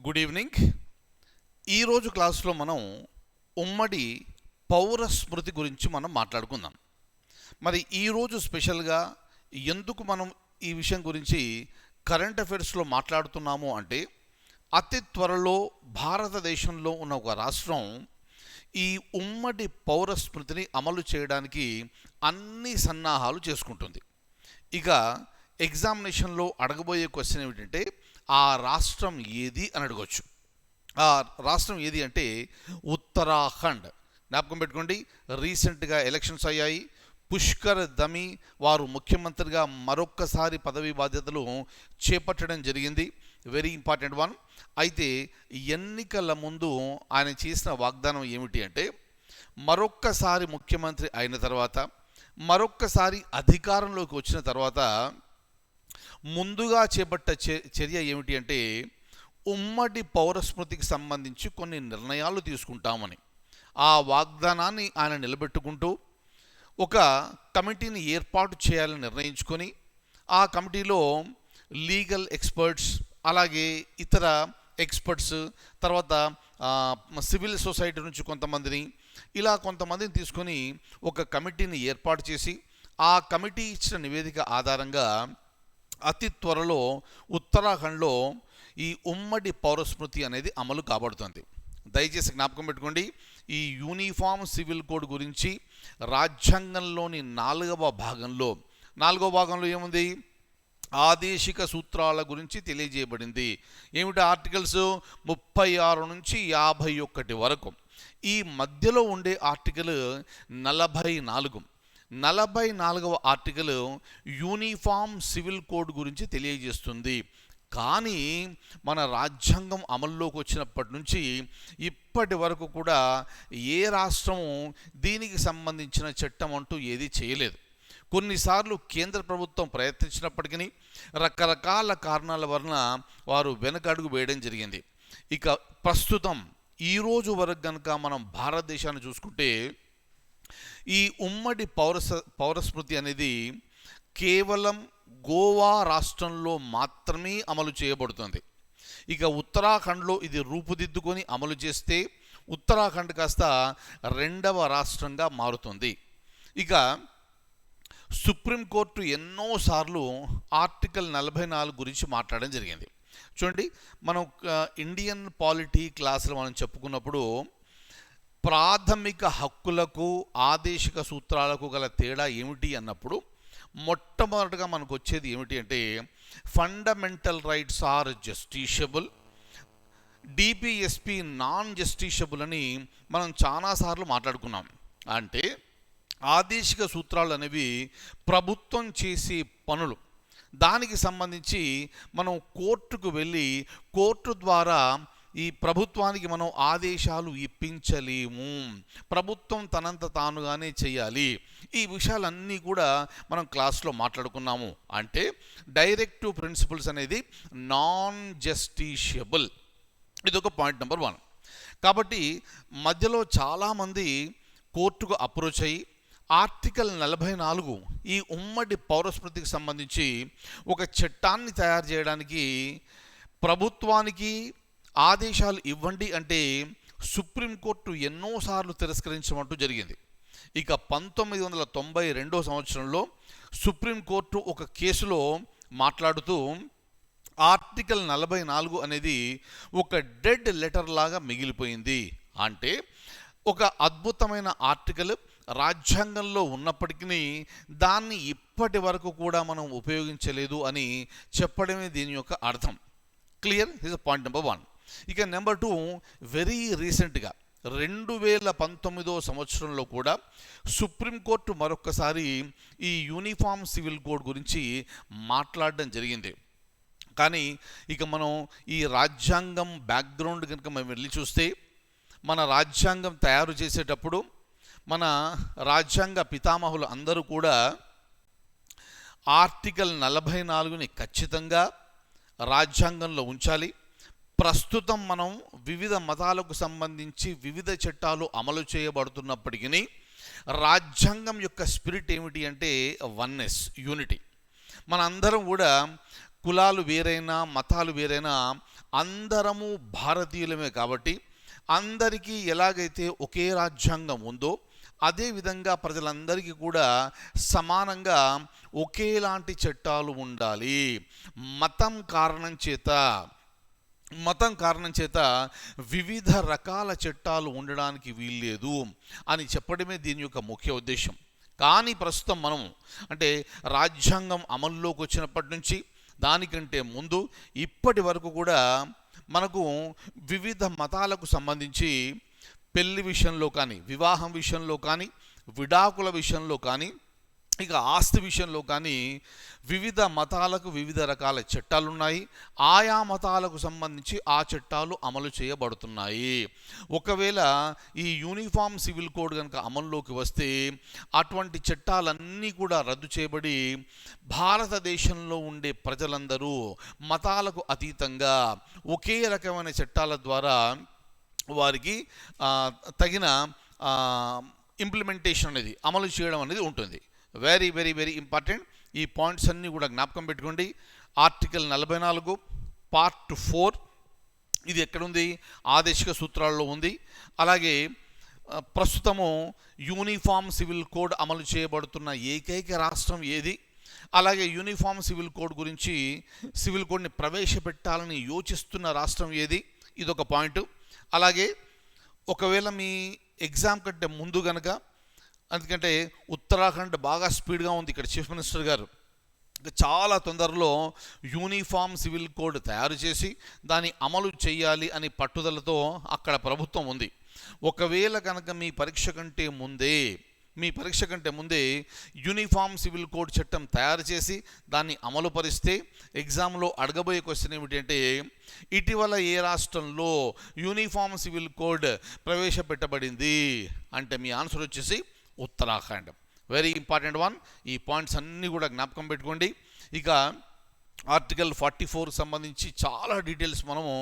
Good evening. ఈరోజు క్లాస్లో మనం ఉమ్మడి పౌర స్మృతి గురించి మనం మాట్లాడుకుందాం. మరి ఈరోజు స్పెషల్గా ఎందుకు మనం ఈ విషయం గురించి కరెంట్ అఫైర్స్లో మాట్లాడుతున్నాము అంటే, అతి త్వరలో భారతదేశంలో ఉన్న ఒక రాష్ట్రం ఈ ఉమ్మడి పౌర స్మృతిని అమలు చేయడానికి అన్ని సన్నాహాలు చేసుకుంటుంది. ఇక ఎగ్జామినేషన్లో అడగబోయే క్వశ్చన్ ఏమిటంటే, ఆ రాష్ట్రం ఏది అని అడగవచ్చు. ఆ రాష్ట్రం ఏది అంటే ఉత్తరాఖండ్. జ్ఞాపకం పెట్టుకోండి, రీసెంట్గా ఎలక్షన్స్ అయ్యాయి. పుష్కర్ దమి వారు ముఖ్యమంత్రిగా మరొక్కసారి పదవి బాధ్యతలు చేపట్టడం జరిగింది. Very important one. అయితే ఎన్నికల ముందు ఆయన చేసిన వాగ్దానం ఏమిటి అంటే, మరొక్కసారి ముఖ్యమంత్రి అయిన తర్వాత, మరొక్కసారి అధికారంలోకి వచ్చిన తర్వాత ముందుగా చేపట్ట చర్య ఏమిటి అంటే, ఉమ్మడి పౌరస్మృతికి సంబంధించి కొన్ని నిర్ణయాలు తీసుకుంటామని. ఆ వాగ్దానాన్ని ఆయన నిలబెట్టుకుంటూ ఒక కమిటీని ఏర్పాటు చేయాలని నిర్ణయించుకొని, ఆ కమిటీలో లీగల్ ఎక్స్పర్ట్స్, అలాగే ఇతర ఎక్స్పర్ట్స్, తర్వాత సివిల్ సొసైటీ నుంచి కొంతమందిని, ఇలా కొంతమందిని తీసుకొని ఒక కమిటీని ఏర్పాటు చేసి, ఆ కమిటీ ఇచ్చిన నివేదిక ఆధారంగా అతి త్వరలో ఉత్తరాఖండ్లో ఈ ఉమ్మడి పౌరస్మృతి అనేది అమలు కాబడుతుంది. దయచేసి జ్ఞాపకం పెట్టుకోండి, ఈ యూనిఫామ్ సివిల్ కోడ్ గురించి రాజ్యాంగంలోని నాలుగవ భాగంలో ఏముంది? ఆదేశిక సూత్రాల గురించి తెలియజేయబడింది. ఏమిటి? ఆర్టికల్స్ 36 నుంచి 51 వరకు. ఈ మధ్యలో ఉండే ఆర్టికల్ 44వ ఆర్టికల్ యూనిఫామ్ సివిల్ కోడ్ గురించి తెలియజేస్తుంది. కానీ మన రాజ్యాంగం అమల్లోకి వచ్చినప్పటి నుంచి ఇప్పటి వరకు కూడా ఏ రాష్ట్రము దీనికి సంబంధించిన చట్టం అంటూ ఏది చేయలేదు. కొన్నిసార్లు కేంద్ర ప్రభుత్వం ప్రయత్నించినప్పటికీ రకరకాల కారణాల వలన వారు వెనకడుగు వేయడం జరిగింది. ఇక ప్రస్తుతం ఈరోజు వరకు కనుక మనం భారతదేశాన్ని చూసుకుంటే, ఈ ఉమ్మడి పౌరస్మృతి అనేది కేవలం గోవా రాష్ట్రంలో మాత్రమే అమలు చేయబడుతుంది. ఇక ఉత్తరాఖండ్లో ఇది రూపుదిద్దుకొని అమలు చేస్తే ఉత్తరాఖండ్ కాస్త రెండవ రాష్ట్రంగా మారుతుంది. ఇక సుప్రీంకోర్టు ఎన్నోసార్లు ఆర్టికల్ 44 గురించి మాట్లాడడం జరిగింది. చూడండి, మనం ఇండియన్ పాలిటీ క్లాసులు మనం చెప్పుకున్నప్పుడు ప్రాథమిక హక్కులకు ఆదేశిక సూత్రాలకు గల తేడా ఏమిటి అన్నప్పుడు మొట్టమొదటిగా మనకు వచ్చేది ఏమిటి అంటే, fundamental rights are justiciable, DPSP non justiciable అని మనం చాలాసార్లు మాట్లాడుకున్నాం. అంటే ఆదేశిక సూత్రాలు అనేవి ప్రభుత్వం చేసే పనులు, దానికి సంబంధించి మనం కోర్టుకు వెళ్ళి కోర్టు ద్వారా ఈ ప్రభుత్వానికి మనం ఆదేశాలు ఇప్పించలేము, ప్రభుత్వం తనంత తానుగానే చేయాలి. ఈ విషయాలన్నీ కూడా మనం క్లాస్లో మాట్లాడుకున్నాము. అంటే డైరెక్టివ్ ప్రిన్సిపల్స్ అనేది నాన్ జస్టిషియబుల్, ఇది ఒక పాయింట్ నెంబర్ 1. కాబట్టి మధ్యలో చాలామంది కోర్టుకు అప్రోచ్ అయ్యి ఆర్టికల్ 44 ఈ ఉమ్మడి పౌరస్మృతికి సంబంధించి ఒక చట్టాన్ని తయారు చేయడానికి ప్రభుత్వానికి ఆదేశాలు ఇవ్వండి అంటే సుప్రీంకోర్టు ఎన్నోసార్లు తిరస్కరించమంటూ జరిగింది. ఇక 1992 సంవత్సరంలో సుప్రీంకోర్టు ఒక కేసులో మాట్లాడుతూ ఆర్టికల్ 44 అనేది ఒక డెడ్ లెటర్ లాగా మిగిలిపోయింది. అంటే ఒక అద్భుతమైన ఆర్టికల్ రాజ్యాంగంలో ఉన్నప్పటికీ దాన్ని ఇప్పటి వరకు కూడా మనం ఉపయోగించలేదు అని చెప్పడమే దీని యొక్క అర్థం. Clear? This is point number 1. ఇక నెంబర్ 2, వెరీ రీసెంట్గా 2019 సంవత్సరంలో కూడా సుప్రీంకోర్టు మరొకసారి ఈ యూనిఫామ్ సివిల్ కోడ్ గురించి మాట్లాడడం జరిగింది. కానీ ఇక మనం ఈ రాజ్యాంగం బ్యాక్గ్రౌండ్ కనుక మనం వెళ్ళి చూస్తే, మన రాజ్యాంగం తయారు చేసేటప్పుడు మన రాజ్యాంగ పితామహులు అందరూ కూడా ఆర్టికల్ 44ని ఖచ్చితంగా రాజ్యాంగంలో ఉంచాలి. ప్రస్తుతం మనం వివిధ మతాలకు సంబంధించి వివిధ చట్టాలు అమలు చేయబడుతున్నప్పటికీ రాజ్యాంగం యొక్క స్పిరిట్ ఏమిటి అంటే వన్నెస్, యూనిటీ. మనందరం కూడా కులాలు వేరైనా మతాలు వేరైనా అందరము భారతీయులమే కాబట్టి అందరికీ ఎలాగైతే ఒకే రాజ్యాంగం ఉందో అదేవిధంగా ప్రజలందరికీ కూడా సమానంగా ఒకేలాంటి చట్టాలు ఉండాలి. మతం కారణం చేత వివిధ రకాల చట్టాలు ఉండడానికి వీల్లేదు అని చెప్పడమే దీని యొక్క ముఖ్య ఉద్దేశం. కానీ ప్రస్తుతం మనం అంటే రాజ్యాంగం అమల్లోకి వచ్చినప్పటి నుంచి దానికంటే ముందు ఇప్పటి వరకు కూడా మనకు వివిధ మతాలకు సంబంధించి పెళ్లి విషయంలో కానీ, వివాహం విషయంలో కానీ, విడాకుల విషయంలో కానీ, ఇక ఆస్తి విషయంలో కానీ వివిధ మతాలకు వివిధ రకాల చట్టాలు ఉన్నాయి. ఆయా మతాలకు సంబంధించి ఆ చట్టాలు అమలు చేయబడుతున్నాయి. ఒకవేళ ఈ యూనిఫామ్ సివిల్ కోడ్ కనుక అమల్లోకి వస్తే అటువంటి చట్టాలన్నీ కూడా రద్దు చేయబడి భారతదేశంలో ఉండే ప్రజలందరూ మతాలకు అతీతంగా ఒకే రకమైన చట్టాల ద్వారా వారికి తగిన ఇంప్లిమెంటేషన్ అనేది అమలు చేయడం అనేది ఉంటుంది. Very very very important. ఈ పాయింట్స్ అన్నీ కూడా జ్ఞాపకం పెట్టుకోండి. ఆర్టికల్ 44 పార్ట్ 4 ఇది ఎక్కడుంది? ఆదేశిక సూత్రాల్లో ఉంది. అలాగే ప్రస్తుతము యూనిఫామ్ సివిల్ కోడ్ అమలు చేయబడుతున్న ఏకైక రాష్ట్రం ఏది? అలాగే యూనిఫామ్ సివిల్ కోడ్ గురించి సివిల్ కోడ్ని ప్రవేశపెట్టాలని యోచిస్తున్న రాష్ట్రం ఏది? ఇదొక పాయింట్. అలాగే ఒకవేళ మీ ఎగ్జామ్ కంటే ముందు కనుక, ఎందుకంటే ఉత్తరాఖండ్ బాగా స్పీడ్గా ఉంది, ఇక్కడ చీఫ్ మినిస్టర్ గారు చాలా తొందరలో యూనిఫామ్ సివిల్ కోడ్ తయారు చేసి దాన్ని అమలు చేయాలి అని పట్టుదలతో అక్కడ ప్రభుత్వం ఉంది. ఒకవేళ కనుక మీ పరీక్ష కంటే ముందే యూనిఫామ్ సివిల్ కోడ్ చట్టం తయారు చేసి దాన్ని అమలు పరిస్తే ఎగ్జామ్లో అడగబోయే క్వశ్చన్ ఏమిటంటే ఇటీవల ఏ రాష్ట్రంలో యూనిఫామ్ సివిల్ కోడ్ ప్రవేశపెట్టబడింది అంటే మీ ఆన్సర్ వచ్చేసి ఉత్తరాఖండ్. Very important one. ఈ పాయింట్స్ అన్నీ కూడా జ్ఞాపకం పెట్టుకోండి. ఇక ఆర్టికల్ 44 సంబంధించి చాలా డీటెయిల్స్ మనము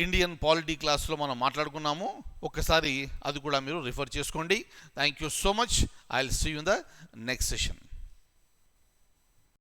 ఇండియన్ పాలిటీ క్లాస్లో మనం మాట్లాడుకున్నాము. ఒకసారి అది కూడా మీరు రిఫర్ చేసుకోండి. Thank you so much. I will see you in the next session.